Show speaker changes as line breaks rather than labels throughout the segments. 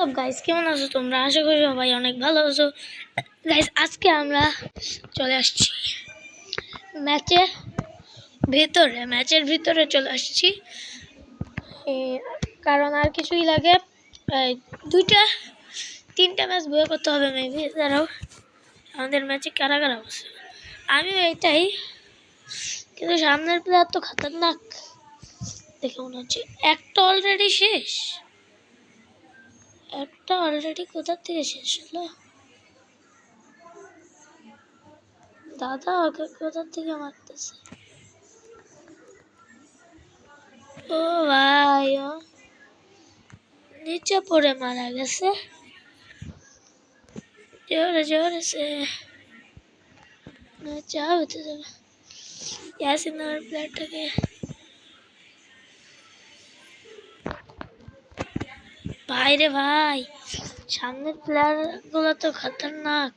WhatsApp guys, কেমন আছো তোমরা? আশা করি সবাই অনেক ভালো আছো। গাইস, আজকে আমরা চলে আসছি ম্যাচের ভিতরে চলে আসছি, কারণ আর কিছুই লাগে। 2-3টা ম্যাচ বয়ে করতে হবে মেবি। এছাড়াও আমাদের ম্যাচে কারা কারা বসে, আমিও এটাই, কিন্তু সামনের প্লেয়ার তো খতরনাক দেখে মনে হচ্ছে। একটা অলরেডি শেষ, কোথা থেকে শেষ হলো? দাদা ওকে কোথা থেকে মারতেছে? ও ভাই, ও নিচে পড়ে মারা গেছে জোরে জোরে সে। যা হতে যাবে ইয়াসিন নামের প্লেয়ারটাকে। ভাই রে ভাই, সামনের প্লেয়ার গুলো তো খতরনাক।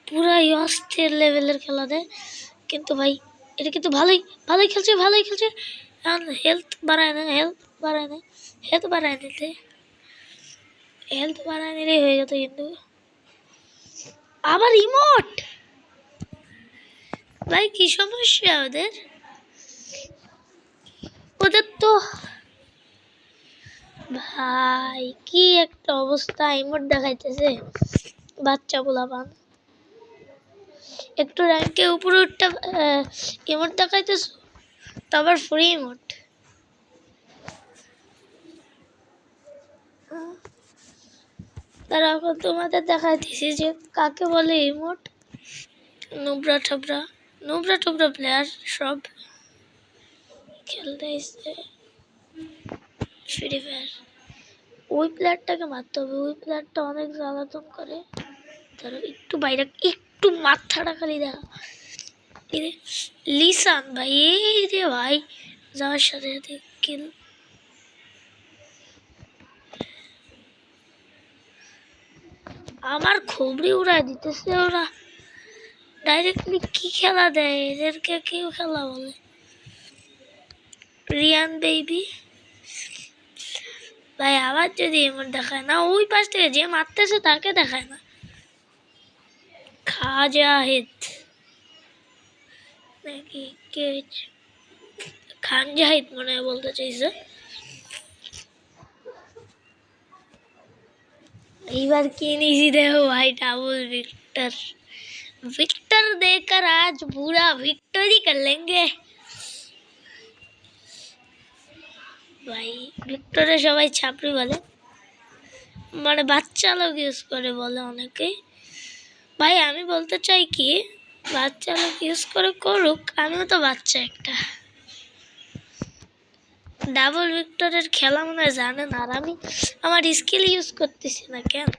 পুরাই অস্থির লেভেলের খেলা দেয়, কিন্তু ভাই এটা কিন্তু ভালোই খেলছে। হেলথ বাড়ায় নিলেই হয়ে যেত, কিন্তু আবার ইমোট। ভাই কি সমস্যা ওদের তো ভাই কি একটা অবস্থা, ইমোট দেখাইতেছে বাচ্চা পোলাপান। একটু র্যাঙ্কে উপরে উঠতে ইমোট দেখাইতেছে, তো আবার ফ্রি ইমোট। তারা এখন তোমাদের দেখাইতেছি যে কাকে বলে ইমোট। নুবরা টুবরা প্লেয়ার সব খেলতে এসে ফ্রি ফায়ার। ওই প্লেয়ারটাকে মারতে হবে, ওই প্লেয়ারটা অনেক জ্বালাতন করে। তারা একটু মাথাটা খালি দেখা। লিসান ভাই, এই রে ভাই, যাওয়ার সাথে সাথে কিল। আমার খবরি উড়াই দিতেছে ওরা ডাইরেক্টলি। কি খেলা দেয় এদেরকে, কেউ খেলা বলে? রিয়ান বেবি ভাই, আবার যদি এমন দেখায় না, ওই পাশ থেকে যে মারতেছে তাকে দেখায় না। খাজাহিদ নাকি কে? খান জাহিদ মনে হয় বলতে চাইছে। এইবার কি নিয়েছি দেখো ভাই, ডাবল विक्टर देकर आज पूरा विक्टोरी कर लेंगे भाई। विक्टरे সবাই ছাপড়ি বলে, মানে বাচ্চা লোক ইউজ করে বলে অনেকেই। ভাই আমি বলতে চাই কি, বাচ্চা লোক ইউজ করে করুক, আমিও তো বাচ্চা একটা। ডাবল ভিক্টরের খেলা মনে হয় জানে না, আর আমি আমার স্কিল ইউজ করতেছি না কেন?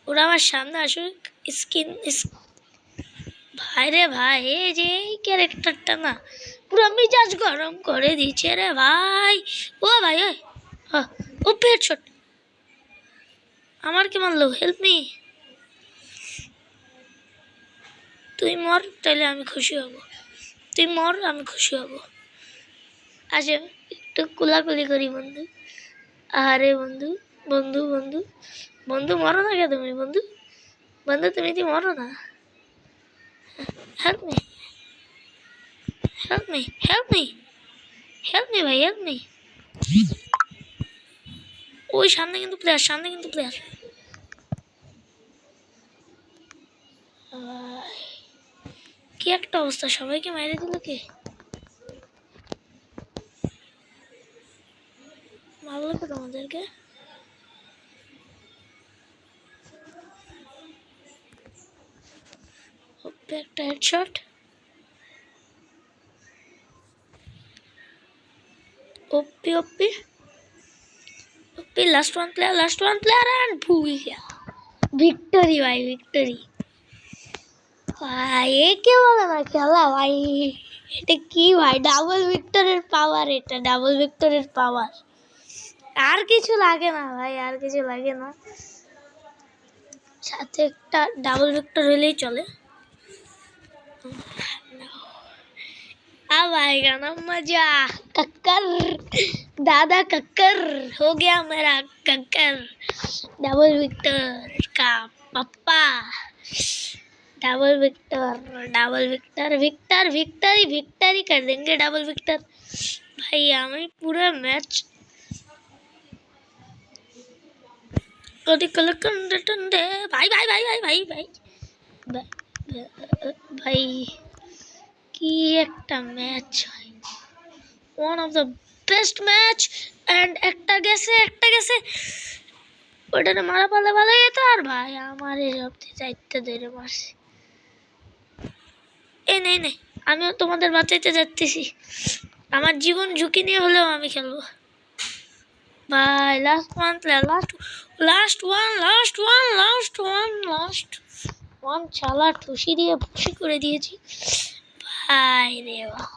ওরা আমার সামনে আসুক স্কিন। ভাই রে ভাই, এই যে এই ক্যারেক্টারটা না পুরো মিজাজ গরম করে দিচ্ছে রে ভাই। ও ভাই, ও হেডশট আমার কি মারলো? Help me. তুই মর, তাহলে আমি খুশি হব। তুই মর, আমি খুশি হব। আচ্ছা একটু কোলাকুলি করি বন্ধু। আরে বন্ধু বন্ধু বন্ধু বন্ধু, মরো না কে তুমি? বন্ধু তুমি কি মরো না? হেল্প মি ভাই, হেল্প মি। ওই সামনে কিন্তু প্লেয়ার। কি একটা অবস্থা, সবাইকে মেরে দিল কে? মারলো কে তোমাদেরকে? একটা headshot. OP last one player and Bhuiya victory ভাই, ভিক্টরি ভাই। একে বলে না খেলা ভাই, এটা কি ভাই? ডাবল ভিক্টরের পাওয়ার, এটা ডাবল ভিক্টরের পাওয়ার। আর কিছু লাগে না ভাই, আর কিছু লাগে না, সাথে একটা ডাবল ভিক্টর হলেই চলে। अब आएगा ना मजा। कक्कर, दादा कक्कर हो गया मेरा कक्कर। डबल विक्टर का पप्पा, double victor, double victor, victor victor ही विक्टर ही कर देंगे डबल विक्टर। भाई हमें पूरा मैच भाई भाई भाई भाई भाई भाई भाई কি একটা match, one of the best match. And একটা গেছে ওটারে মারা পালে ভালো যেত। আর ভাই আমার এই সবটি চাইতে ধরে মারছে। এই নেই নেই, আমিও তোমাদের বাঁচাইতে যাচ্ছি। আমার জীবন ঝুঁকি নিয়ে হলেও আমি খেলবো ভাই। লাস্ট ওয়ান চালা ঠুসি দিয়ে ভুসি করে দিয়েছি ভাই রে ভাই।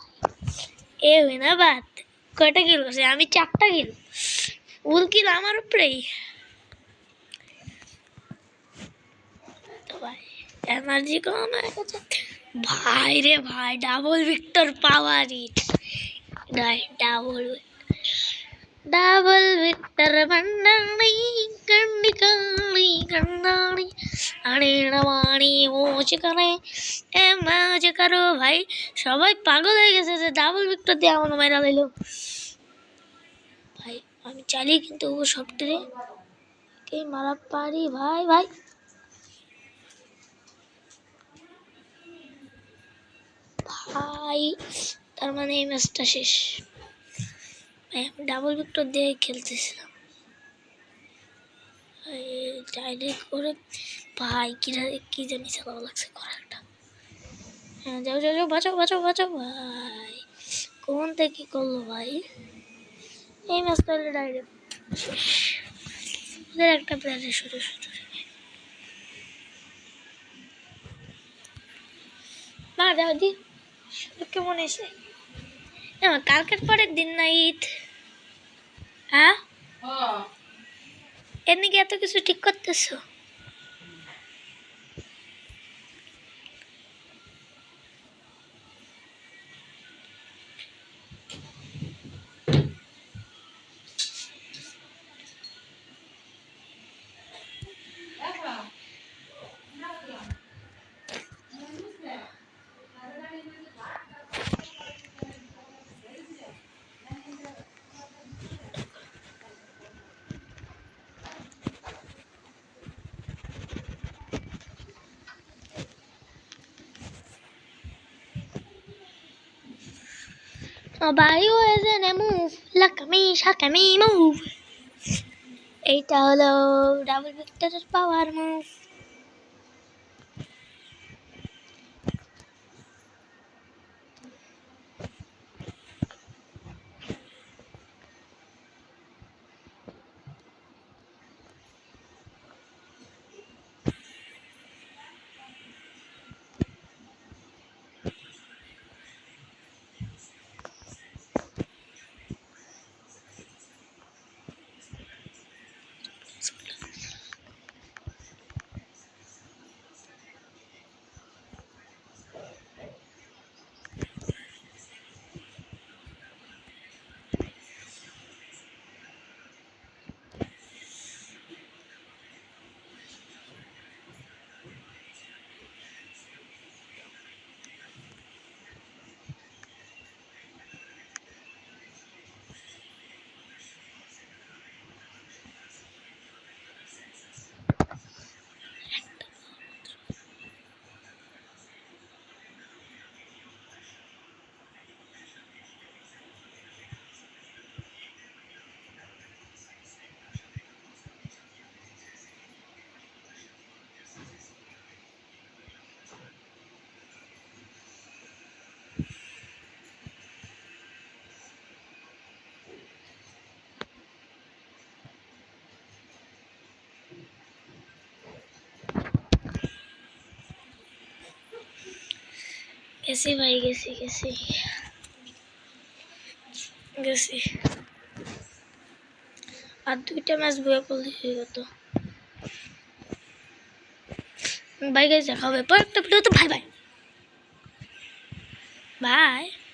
এ হই না বাদ। কয়টা কিল করছে? আমি 4টা কিল, ফুল কিল আমার উপরেই। তো ভাই এনার্জি কম হয়ে গেছে ভাই রে ভাই। ডাবল ভিক্টর পাওয়ার ইট, ডাবল ভিক্টর বন্নানি কন্ডি কালি কন্নানি আরে রামানি মোচ করে এ মাছ করো ভাই। সবাই পাগল হয়ে গেছে যে ডাবল ভিক্টর দিয়ে আমার মেরা দিল ভাই। আমি চালিয়ে কিন্তু ও সবটারে কে মারা পারি ভাই ভাই। ভাই তার মানে এই ম্যাচটা শেষ ভাই। আমি ডাবল ভিক্টর দিয়ে খেলতেছিলাম ডাইরেক্ট করে ভাই। কি জানি ভালো লাগছে করাটা। হ্যাঁ যাও যাও যাও, বাঁচাও বাঁচাও বাঁচাও ভাই। কোন থেকে কি করলো ভাই? এই ম্যাচ তাহলে ডাইরেক্ট শেষ। ওদের একটা প্লেয়ারের শুরু মা দাও দি কেমন এসে কালকের পরের দিন না ঈদ? হ্যাঁ এর নাকি এত কিছু ঠিক করতেছো? Nobody was in a move, like me, shaka me move. এইটা হলো ডাবল ভিক্টরের পাওয়ার মুভ। গেছি ভাই, গেছি গেছি গেছি। আর 2টা ম্যাচ বয়ে পড়লে হয়ে যেত ভাই। গেছে হবে পর একটা ভিডিও তো। ভাই ভাই ভাই।